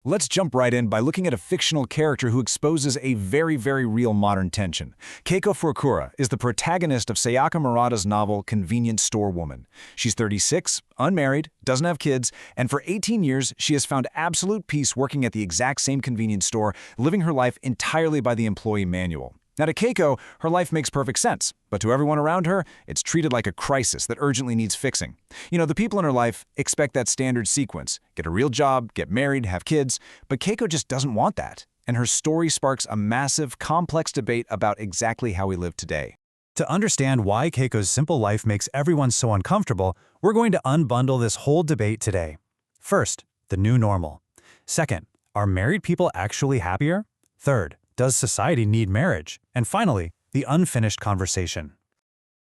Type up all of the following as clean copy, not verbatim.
Let's jump right in by looking at a fictional character who exposes a very, very real modern tension. Keiko Furukura is the protagonist of Sayaka Murata's novel Convenience Store Woman. She's 36, unmarried, doesn't have kids, and for 18 years she has found absolute peace working at the exact same convenience store, living her life entirely by the employee manual. Now to Keiko, her life makes perfect sense, but to everyone around her, it's treated like a crisis that urgently needs fixing. The people in her life expect that standard sequence: get a real job, get married, have kids, but Keiko just doesn't want that, and her story sparks a massive, complex debate about exactly how we live today. To understand why Keiko's simple life makes everyone so uncomfortable, we're going to unbundle this whole debate today. First, the new normal. Second, are married people actually happier? Third, does society need marriage? And finally, the unfinished conversation.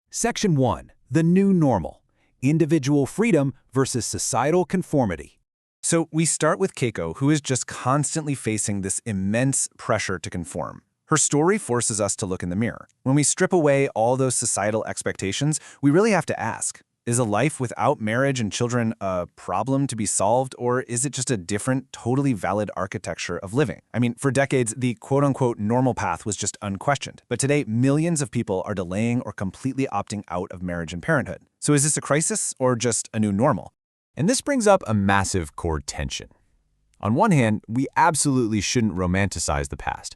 Section 1. The new normal. Individual freedom versus societal conformity. So we start with Keiko, who is just constantly facing this immense pressure to conform. Her story forces us to look in the mirror. When we strip away all those societal expectations, we really have to ask, is a life without marriage and children a problem to be solved, or is it just a different, totally valid architecture of living? I mean, for decades, the quote-unquote normal path was just unquestioned. But today, millions of people are delaying or completely opting out of marriage and parenthood. So is this a crisis or just a new normal? And this brings up a massive core tension. On one hand, we absolutely shouldn't romanticize the past.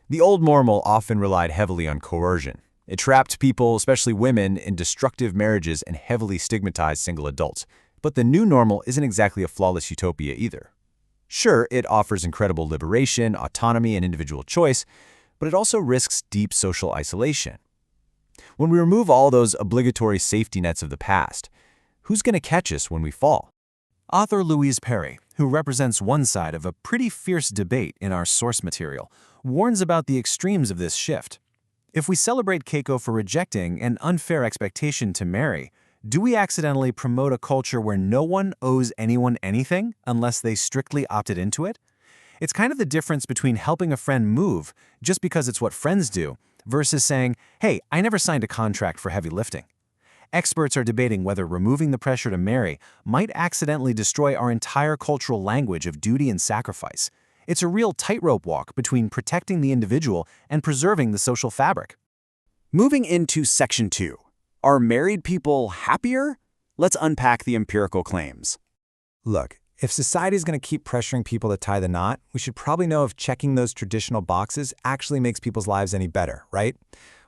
The old normal often relied heavily on coercion. It trapped people, especially women, in destructive marriages and heavily stigmatized single adults. But the new normal isn't exactly a flawless utopia either. Sure, it offers incredible liberation, autonomy, and individual choice, but it also risks deep social isolation. When we remove all those obligatory safety nets of the past, who's going to catch us when we fall? Author Louise Perry, who represents one side of a pretty fierce debate in our source material, warns about the extremes of this shift. If we celebrate Keiko for rejecting an unfair expectation to marry, do we accidentally promote a culture where no one owes anyone anything unless they strictly opted into it? It's kind of the difference between helping a friend move just because it's what friends do versus saying, hey, I never signed a contract for heavy lifting. Experts are debating whether removing the pressure to marry might accidentally destroy our entire cultural language of duty and sacrifice. It's a real tightrope walk between protecting the individual and preserving the social fabric. Moving into Section 2. Are married people happier? Let's unpack the empirical claims. Look, if society is going to keep pressuring people to tie the knot, we should probably know if checking those traditional boxes actually makes people's lives any better, right?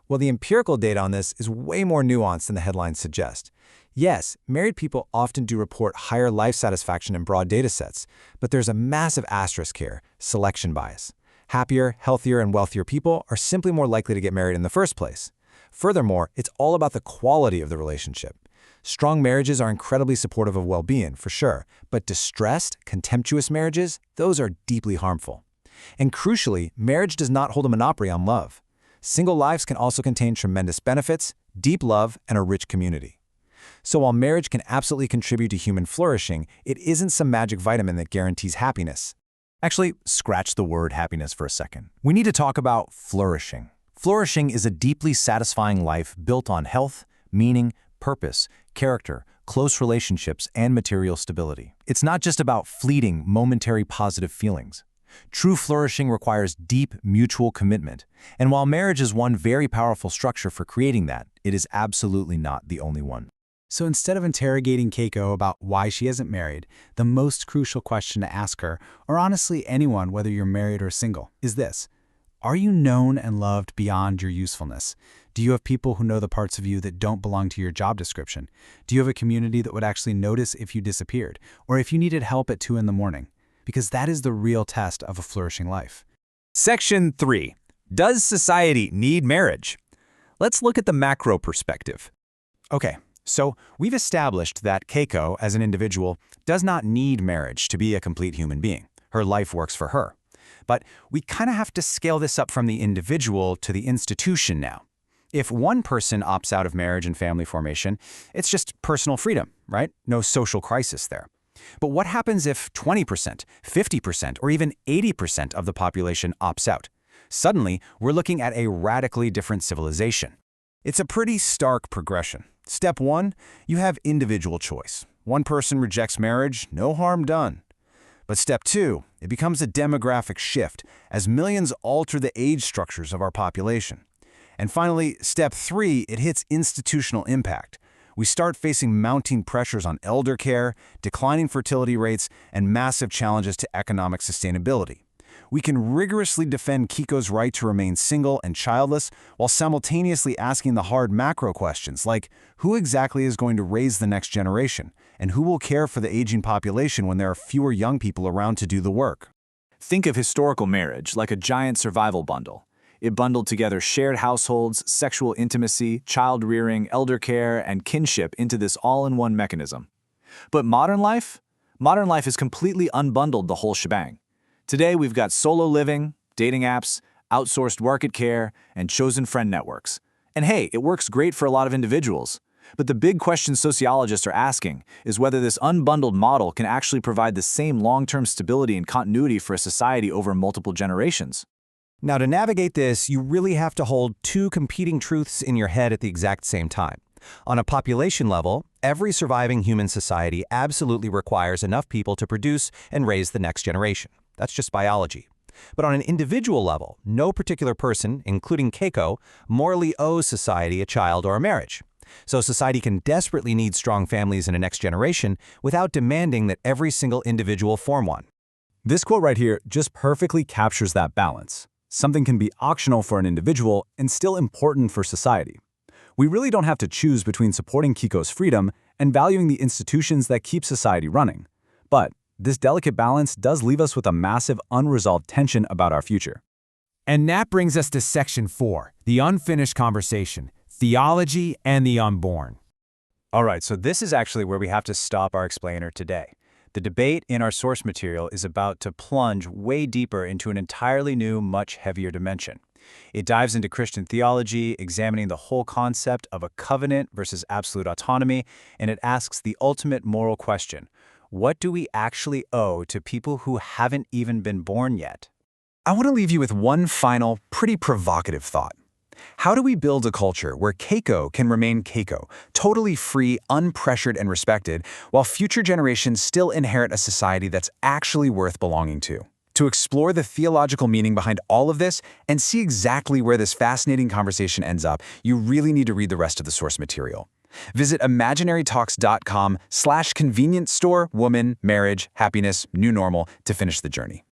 Well, the empirical data on this is way more nuanced than the headlines suggest. Yes, married people often do report higher life satisfaction in broad data sets, but there's a massive asterisk here: selection bias. Happier, healthier, and wealthier people are simply more likely to get married in the first place. Furthermore, it's all about the quality of the relationship. Strong marriages are incredibly supportive of well-being, for sure, but distressed, contemptuous marriages, those are deeply harmful. And crucially, marriage does not hold a monopoly on love. Single lives can also contain tremendous benefits, deep love, and a rich community. So while marriage can absolutely contribute to human flourishing, it isn't some magic vitamin that guarantees happiness. Actually, scratch the word happiness for a second. We need to talk about flourishing. Flourishing is a deeply satisfying life built on health, meaning, purpose, character, close relationships, and material stability. It's not just about fleeting, momentary positive feelings. True flourishing requires deep, mutual commitment. And while marriage is one very powerful structure for creating that, it is absolutely not the only one. So instead of interrogating Keiko about why she isn't married, the most crucial question to ask her, or honestly anyone whether you're married or single, is this: are you known and loved beyond your usefulness? Do you have people who know the parts of you that don't belong to your job description? Do you have a community that would actually notice if you disappeared, or if you needed help at 2 a.m? Because that is the real test of a flourishing life. Section 3. Does society need marriage? Let's look at the macro perspective. Okay. So we've established that Keiko, as an individual, does not need marriage to be a complete human being. Her life works for her. But we kind of have to scale this up from the individual to the institution now. If one person opts out of marriage and family formation, it's just personal freedom, right? No social crisis there. But what happens if 20%, 50%, or even 80% of the population opts out? Suddenly, we're looking at a radically different civilization. It's a pretty stark progression. Step 1, you have individual choice. One person rejects marriage, no harm done. But step 2, it becomes a demographic shift as millions alter the age structures of our population. And finally, step 3, it hits institutional impact. We start facing mounting pressures on elder care, declining fertility rates, and massive challenges to economic sustainability. We can rigorously defend Keiko's right to remain single and childless while simultaneously asking the hard macro questions like who exactly is going to raise the next generation and who will care for the aging population when there are fewer young people around to do the work. Think of historical marriage like a giant survival bundle. It bundled together shared households, sexual intimacy, child rearing, elder care, and kinship into this all-in-one mechanism. But modern life has completely unbundled the whole shebang. Today, we've got solo living, dating apps, outsourced market care, and chosen friend networks. And hey, it works great for a lot of individuals. But the big question sociologists are asking is whether this unbundled model can actually provide the same long-term stability and continuity for a society over multiple generations. Now, to navigate this, you really have to hold two competing truths in your head at the exact same time. On a population level, every surviving human society absolutely requires enough people to produce and raise the next generation. That's just biology. But on an individual level, no particular person, including Keiko, morally owes society a child or a marriage. So society can desperately need strong families in a next generation without demanding that every single individual form one. This quote right here just perfectly captures that balance. Something can be optional for an individual and still important for society. We really don't have to choose between supporting Keiko's freedom and valuing the institutions that keep society running. But this delicate balance does leave us with a massive unresolved tension about our future. And that brings us to Section 4, the unfinished conversation, theology and the unborn. All right, so this is actually where we have to stop our explainer today. The debate in our source material is about to plunge way deeper into an entirely new, much heavier dimension. It dives into Christian theology, examining the whole concept of a covenant versus absolute autonomy, and it asks the ultimate moral question: what do we actually owe to people who haven't even been born yet? I want to leave you with one final, pretty provocative thought. How do we build a culture where Keiko can remain Keiko, totally free, unpressured, and respected, while future generations still inherit a society that's actually worth belonging to? To explore the theological meaning behind all of this and see exactly where this fascinating conversation ends up, you really need to read the rest of the source material. Visit imaginarytalks.com/convenience store woman, marriage, happiness, new normal to finish the journey.